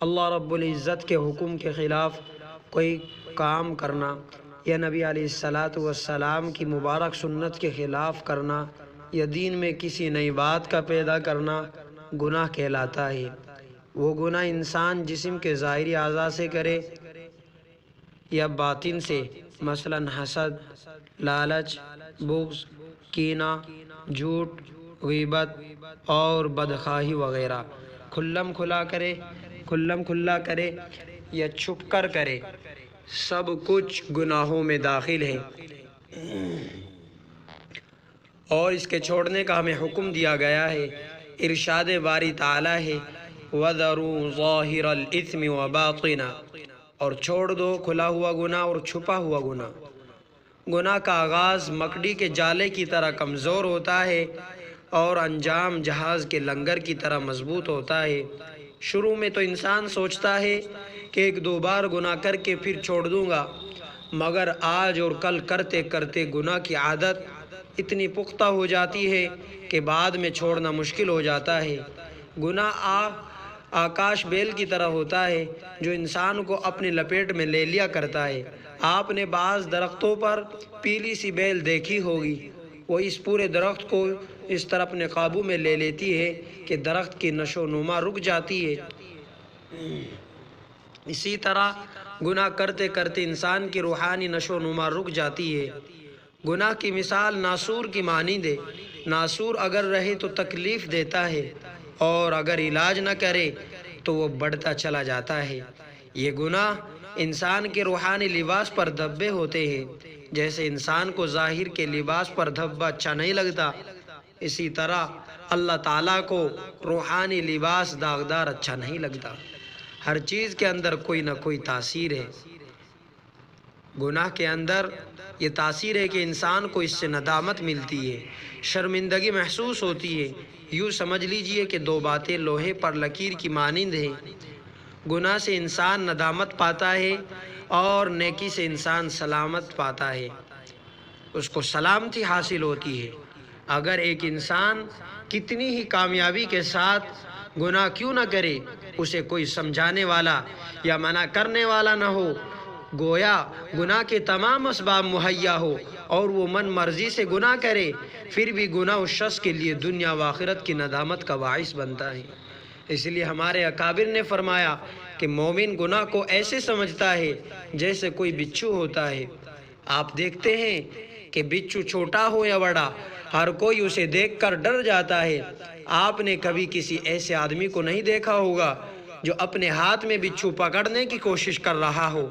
اللہ رب العزت کے حکم کے خلاف کوئی کام کرنا یا نبی علیہ الصلاۃ والسلام کی مبارک سنت کے خلاف کرنا یا دین میں کسی نئی بات کا پیدا کرنا گناہ کہلاتا ہے۔ وہ گناہ انسان جسم کے ظاہری اعضاء سے کرے یا باطن سے، مثلا حسد، لالچ، بغض، کینہ، جھوٹ، غیبت اور بدخواہی وغیرہ، کھلم کھلا کرے یا چھپ کر کرے، سب کچھ گناہوں میں داخل ہے، اور اس کے چھوڑنے کا ہمیں حکم دیا گیا ہے۔ ارشاد باری تعالی ہے وَذَرُوا ظَاهِرَ الْإِثْمِ وَبَاطِنَهُ، اور چھوڑ دو کھلا ہوا گناہ اور چھپا ہوا گناہ۔ گناہ کا آغاز مکڑی کے جالے کی طرح کمزور ہوتا ہے اور انجام جہاز کے لنگر کی طرح مضبوط ہوتا ہے۔ شروع میں تو انسان سوچتا ہے کہ ایک دو بار گناہ کر کے پھر چھوڑ دوں گا، مگر آج اور کل کرتے کرتے گناہ کی عادت اتنی پختہ ہو جاتی ہے کہ بعد میں چھوڑنا مشکل ہو جاتا ہے۔ گناہ آکاش بیل کی طرح ہوتا ہے جو انسان کو اپنی لپیٹ میں لے لیا کرتا ہے۔ آپ نے بعض درختوں پر پیلی سی بیل دیکھی ہوگی، وہ اس پورے درخت کو اس طرح اپنے قابو میں لے لیتی ہے کہ درخت کی نشو و نما رک جاتی ہے۔ اسی طرح گناہ کرتے کرتے انسان کی روحانی نشو و نما رک جاتی ہے۔ گناہ کی مثال ناسور کی مانند ہے۔ ناسور اگر رہے تو تکلیف دیتا ہے اور اگر علاج نہ کرے تو وہ بڑھتا چلا جاتا ہے۔ یہ گناہ انسان کے روحانی لباس پر دھبے ہوتے ہیں۔ جیسے انسان کو ظاہر کے لباس پر دھبا اچھا نہیں لگتا، اسی طرح اللہ تعالیٰ کو روحانی لباس داغدار اچھا نہیں لگتا۔ ہر چیز کے اندر کوئی نہ کوئی تاثیر ہے۔ گناہ کے اندر یہ تاثیر ہے کہ انسان کو اس سے ندامت ملتی ہے، شرمندگی محسوس ہوتی ہے۔ یوں سمجھ لیجئے کہ دو باتیں لوہے پر لکیر کی مانند ہیں۔ گناہ سے انسان ندامت پاتا ہے اور نیکی سے انسان سلامت پاتا ہے، اس کو سلامتی حاصل ہوتی ہے۔ اگر ایک انسان کتنی ہی کامیابی کے ساتھ گناہ کیوں نہ کرے، اسے کوئی سمجھانے والا یا منع کرنے والا نہ ہو، گویا گناہ کے تمام اسباب مہیا ہو اور وہ من مرضی سے گناہ کرے، پھر بھی گناہ اس شخص کے لیے دنیا و آخرت کی ندامت کا باعث بنتا ہے۔ اس لیے ہمارے اکابر نے فرمایا کہ مومن گناہ کو ایسے سمجھتا ہے جیسے کوئی بچھو ہوتا ہے۔ آپ دیکھتے ہیں کہ بچھو چھوٹا ہو یا بڑا، ہر کوئی اسے دیکھ کر ڈر جاتا ہے۔ آپ نے کبھی کسی ایسے آدمی کو نہیں دیکھا ہوگا جو اپنے ہاتھ میں بچھو پکڑنے کی کوشش کر رہا ہو،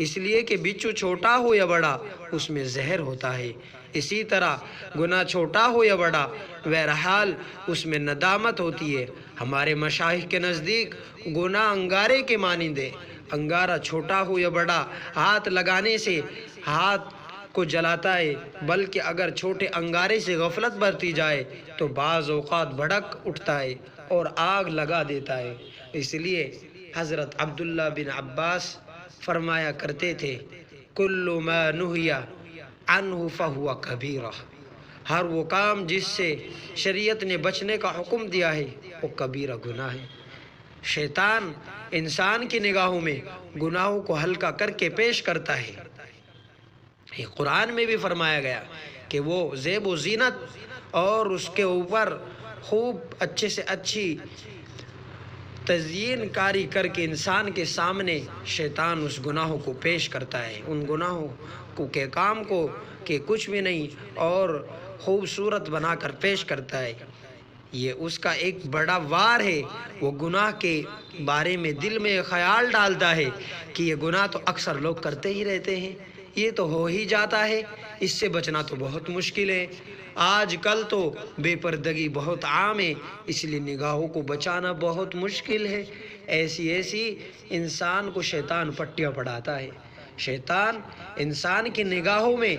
اس لیے کہ بچھو چھوٹا ہو یا بڑا اس میں زہر ہوتا ہے۔ اسی طرح گناہ چھوٹا ہو یا بڑا، بہرحال اس میں ندامت ہوتی ہے۔ ہمارے مشائخ کے نزدیک گناہ انگارے کے مانند ہے۔ انگارہ چھوٹا ہو یا بڑا، ہاتھ لگانے سے ہاتھ کو جلاتا ہے، بلکہ اگر چھوٹے انگارے سے غفلت برتی جائے تو بعض اوقات بھڑک اٹھتا ہے اور آگ لگا دیتا ہے۔ اس لیے حضرت عبداللہ بن عباس فرمایا کرتے تھے کل ما نہی عنہ فہو کبیرہ، ہر وہ کام جس سے شریعت نے بچنے کا حکم دیا ہے وہ کبیرہ گناہ ہے۔ شیطان انسان کی نگاہوں میں گناہوں کو ہلکا کر کے پیش کرتا ہے۔ یہ قرآن میں بھی فرمایا گیا کہ وہ زیب و زینت اور اس کے اوپر خوب اچھے سے اچھی تزئین کاری کر کے انسان کے سامنے شیطان اس گناہوں کو پیش کرتا ہے، ان گناہوں کو کے کام کو کہ کچھ بھی نہیں اور خوبصورت بنا کر پیش کرتا ہے۔ یہ اس کا ایک بڑا وار ہے۔ وہ گناہ کے بارے میں دل میں خیال ڈالتا ہے کہ یہ گناہ تو اکثر لوگ کرتے ہی رہتے ہیں، یہ تو ہو ہی جاتا ہے، اس سے بچنا تو بہت مشکل ہے۔ آج کل تو بے پردگی بہت عام ہے، اس لیے نگاہوں کو بچانا بہت مشکل ہے۔ ایسی انسان کو شیطان پٹیاں پڑھاتا ہے۔ شیطان انسان کی نگاہوں میں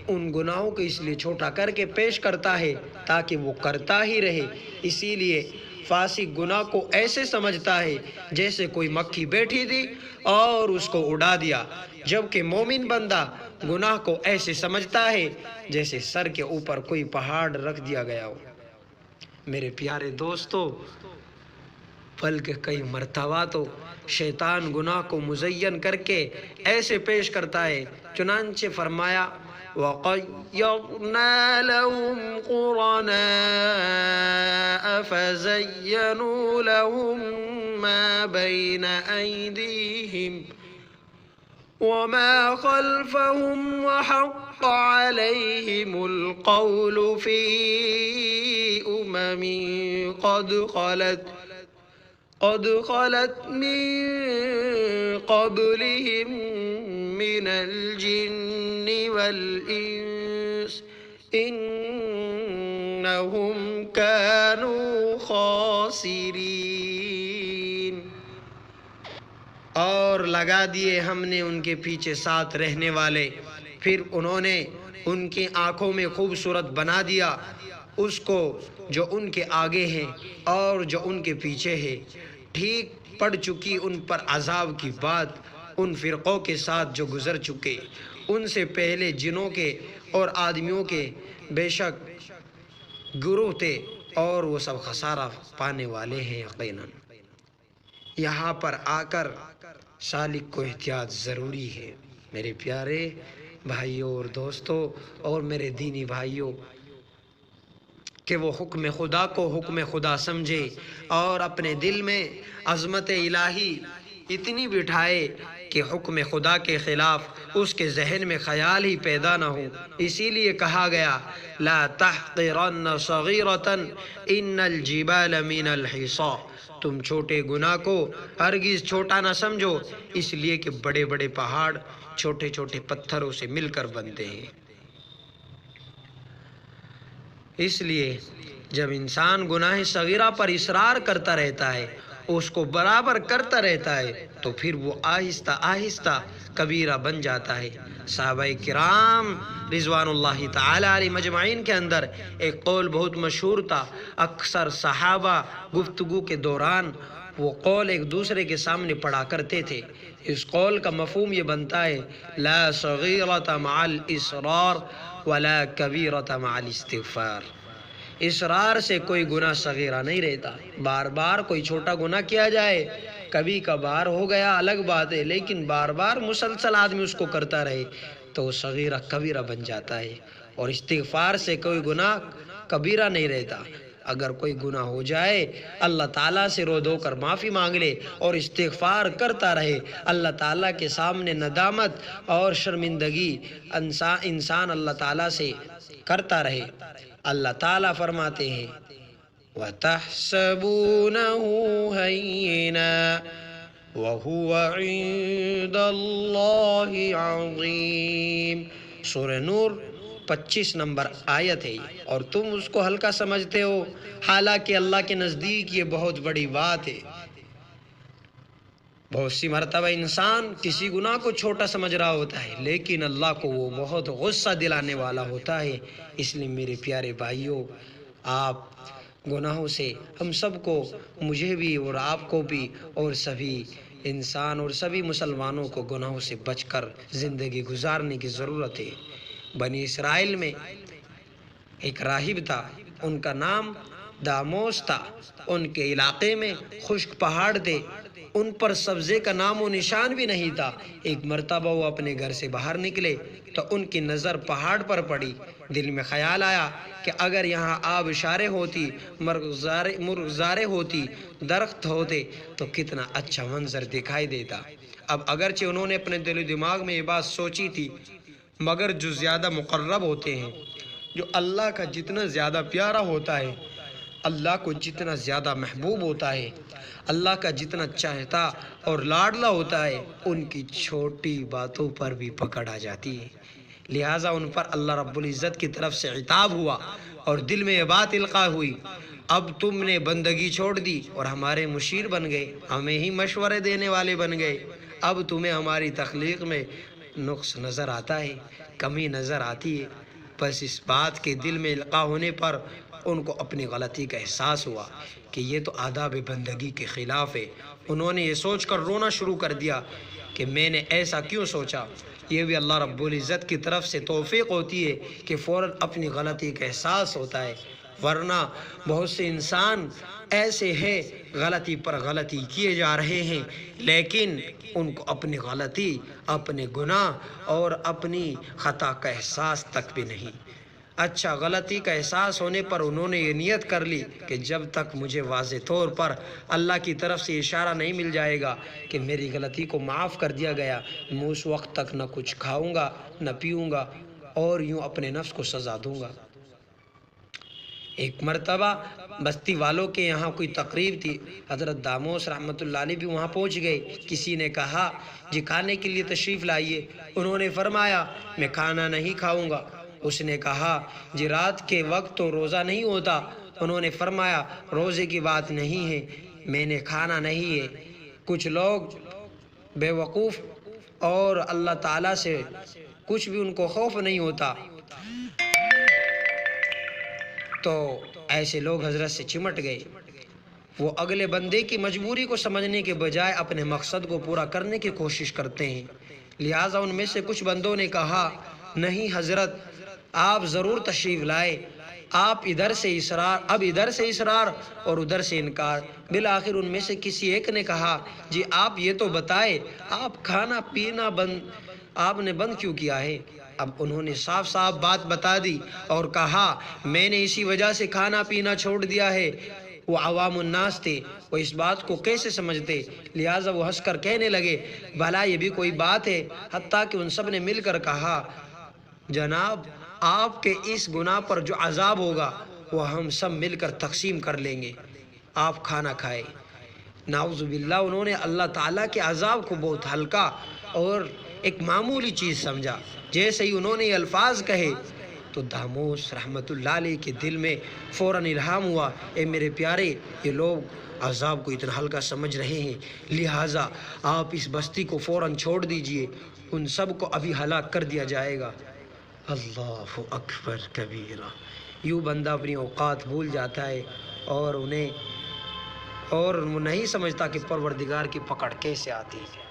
ان گناہوں کو اس لیے چھوٹا کر کے پیش کرتا ہے تاکہ وہ کرتا ہی رہے۔ اسی لیے فاسق گناہ کو ایسے سمجھتا ہے جیسے کوئی مکھی بیٹھی تھی اور اس کو اڑا دیا، جبکہ مومن بندہ گناہ کو ایسے سمجھتا ہے جیسے سر کے اوپر کوئی پہاڑ رکھ دیا گیا ہو۔ میرے پیارے دوستو، بلکہ کئی مرتبہ تو شیطان گناہ کو مزین کر کے ایسے پیش کرتا ہے، چنانچہ فرمایا وَقَيَّضْنَا لَهُمْ قُرَنَاءَ فَزَيَّنُوا لَهُم مَّا بَيْنَ أَيْدِيهِمْ وَمَا خَلْفَهُمْ وَحَقَّ عَلَيْهِمُ الْقَوْلُ فِي أُمَمٍ قد خلت من قبلهم من الجن والإنس إنهم كانوا خاسرين۔ اور لگا دیے ہم نے ان کے پیچھے ساتھ رہنے والے، پھر انہوں نے ان کی آنکھوں میں خوبصورت بنا دیا اس کو جو ان کے آگے ہیں اور جو ان کے پیچھے ہے۔ ٹھیک پڑ چکی ان پر عذاب کی بات ان فرقوں کے ساتھ جو گزر چکے، ان سے پہلے جنوں کے اور آدمیوں کے بے شک گروہ تھے اور وہ سب خسارہ پانے والے ہیں یقیناً۔ یہاں پر آ کر سالک کو احتیاط ضروری ہے میرے پیارے بھائیوں اور دوستوں اور میرے دینی بھائیوں، کہ وہ حکم خدا کو حکم خدا سمجھے اور اپنے دل میں عظمت الہی اتنی بٹھائے کہ حکم خدا کے خلاف اس کے ذہن میں خیال ہی پیدا نہ ہو۔ اسی لیے کہا گیا لا تحقرن صغیرۃ ان الجبال من الحصى، تم چھوٹے گناہ کو ہرگز چھوٹا نہ سمجھو، اس لیے کہ بڑے بڑے پہاڑ چھوٹے چھوٹے پتھروں سے مل کر بنتے ہیں۔ اس لیے جب انسان گناہ صغیرہ پر اصرار کرتا رہتا ہے، اس کو برابر کرتا رہتا ہے، تو پھر وہ آہستہ آہستہ کبیرہ بن جاتا ہے۔ صحابہ کرام رضوان اللہ تعالی علیہ مجمعین کے اندر ایک قول بہت مشہور تھا، اکثر صحابہ گفتگو کے دوران وہ قول ایک دوسرے کے سامنے پڑھا کرتے تھے۔ اس قول کا مفہوم یہ بنتا ہے لا صغیرۃ مع الاصرار ولا کبیرۃ مع الاستغفار، اصرار سے کوئی گناہ صغیرہ نہیں رہتا، بار بار کوئی چھوٹا گناہ کیا جائے، کبھی کبھار ہو گیا الگ بات ہے، لیکن بار بار مسلسل آدمی اس کو کرتا رہے تو صغیرہ کبیرہ بن جاتا ہے۔ اور استغفار سے کوئی گناہ کبیرہ نہیں رہتا، اگر کوئی گناہ ہو جائے اللہ تعالیٰ سے رو دھو کر معافی مانگ لے اور استغفار کرتا رہے، اللہ تعالیٰ کے سامنے ندامت اور شرمندگی انسان اللہ تعالیٰ سے کرتا رہے۔ اللہ تعالیٰ فرماتے ہیں وَتَحْسَبُونَهُ هَيِّنًا وَهُوَ عِندَ اللَّهِ عَظِيمٌ، سورہ نور 25 نمبر آیت ہے، اور تم اس کو ہلکا سمجھتے ہو حالانکہ اللہ کے نزدیک یہ بہت بڑی بات ہے۔ بہت سی مرتبہ انسان کسی گناہ کو چھوٹا سمجھ رہا ہوتا ہے لیکن اللہ کو وہ بہت غصہ دلانے والا ہوتا ہے۔ اس لیے میرے پیارے بھائیوں، آپ گناہوں سے ہم سب کو، مجھے بھی اور آپ کو بھی اور سبھی انسان اور سبھی مسلمانوں کو گناہوں سے بچ کر زندگی گزارنے کی ضرورت ہے۔ بنی اسرائیل میں ایک راہب تھا، ان کا نام داموس تھا، ان کے علاقے میں خشک پہاڑ تھے، ان پر سبزے کا نام و نشان بھی نہیں تھا۔ ایک مرتبہ وہ اپنے گھر سے باہر نکلے تو ان کی نظر پہاڑ پر پڑی، دل میں خیال آیا کہ اگر یہاں آبشاریں ہوتی، مرغزاریں ہوتی، درخت ہوتے تو کتنا اچھا منظر دکھائی دیتا۔ اب اگرچہ انہوں نے اپنے دل و دماغ میں یہ بات سوچی تھی، مگر جو زیادہ مقرب ہوتے ہیں، جو اللہ کا جتنا زیادہ پیارا ہوتا ہے، اللہ کو جتنا زیادہ محبوب ہوتا ہے، اللہ کا جتنا چاہتا اور لاڈلا ہوتا ہے، ان کی چھوٹی باتوں پر بھی پکڑ آ جاتی ہے۔ لہٰذا ان پر اللہ رب العزت کی طرف سے عتاب ہوا اور دل میں یہ بات القاء ہوئی، اب تم نے بندگی چھوڑ دی اور ہمارے مشیر بن گئے، ہمیں ہی مشورے دینے والے بن گئے، اب تمہیں ہماری تخلیق میں نقص نظر آتا ہے، کمی نظر آتی ہے۔ بس اس بات کے دل میں القاء ہونے پر ان کو اپنی غلطی کا احساس ہوا کہ یہ تو آداب بندگی کے خلاف ہے۔ انہوں نے یہ سوچ کر رونا شروع کر دیا کہ میں نے ایسا کیوں سوچا۔ یہ بھی اللہ رب العزت کی طرف سے توفیق ہوتی ہے کہ فوراً اپنی غلطی کا احساس ہوتا ہے ورنہ بہت سے انسان ایسے ہیں غلطی پر غلطی کیے جا رہے ہیں، لیکن ان کو اپنی غلطی، اپنے گناہ اور اپنی خطا کا احساس تک بھی نہیں۔ اچھا، غلطی کا احساس ہونے پر انہوں نے یہ نیت کر لی کہ جب تک مجھے واضح طور پر اللہ کی طرف سے اشارہ نہیں مل جائے گا کہ میری غلطی کو معاف کر دیا گیا، میں اس وقت تک نہ کچھ کھاؤں گا نہ پیوں گا اور یوں اپنے نفس کو سزا دوں گا۔ ایک مرتبہ بستی والوں کے یہاں کوئی تقریب تھی، حضرت داموس رحمۃ اللہ علیہ بھی وہاں پہنچ گئے۔ کسی نے کہا جی کھانے کے لیے تشریف لائیے، انہوں نے فرمایا میں کھانا نہیں کھاؤں گا۔ اس نے کہا جی رات کے وقت تو روزہ نہیں ہوتا، انہوں نے فرمایا روزے کی بات نہیں ہے، میں نے کھانا نہیں ہے۔ کچھ لوگ بے وقوف اور اللہ تعالیٰ سے کچھ بھی ان کو خوف نہیں ہوتا، تو ایسے لوگ حضرت سے چمٹ گئے۔ وہ اگلے بندے کی مجبوری کو سمجھنے کے بجائے اپنے مقصد کو پورا کرنے کی کوشش کرتے ہیں، لہٰذا ان میں سے کچھ بندوں نے کہا نہیں حضرت آپ ضرور تشریف لائے، آپ ادھر سے اصرار اور ادھر سے انکار۔ بالآخر ان میں سے کسی ایک نے کہا جی آپ یہ تو بتائے آپ کھانا پینا آپ نے بند کیوں کیا ہے؟ اب انہوں نے صاف صاف بات بتا دی اور کہا میں نے اسی وجہ سے کھانا پینا چھوڑ دیا ہے۔ وہ عوام الناس تھے، وہ اس بات کو کیسے سمجھتے؟ لہٰذا وہ ہنس کر کہنے لگے بھلا یہ بھی کوئی بات ہے؟ حتیٰ کہ ان سب نے مل کر کہا جناب آپ کے اس گناہ پر جو عذاب ہوگا وہ ہم سب مل کر تقسیم کر لیں گے، آپ کھانا کھائیں۔ نعوذ باللہ، انہوں نے اللہ تعالیٰ کے عذاب کو بہت ہلکا اور ایک معمولی چیز سمجھا۔ جیسے ہی انہوں نے یہ الفاظ کہے تو داموس رحمۃ اللہ علیہ کے دل میں فوراً الہام ہوا، اے میرے پیارے یہ لوگ عذاب کو اتنا ہلکا سمجھ رہے ہیں، لہٰذا آپ اس بستی کو فوراً چھوڑ دیجئے، ان سب کو ابھی ہلاک کر دیا جائے گا۔ اللہ اکبر کبیرہ۔ یوں بندہ اپنی اوقات بھول جاتا ہے اور وہ نہیں سمجھتا کہ پروردگار کی پکڑ کیسے آتی ہے۔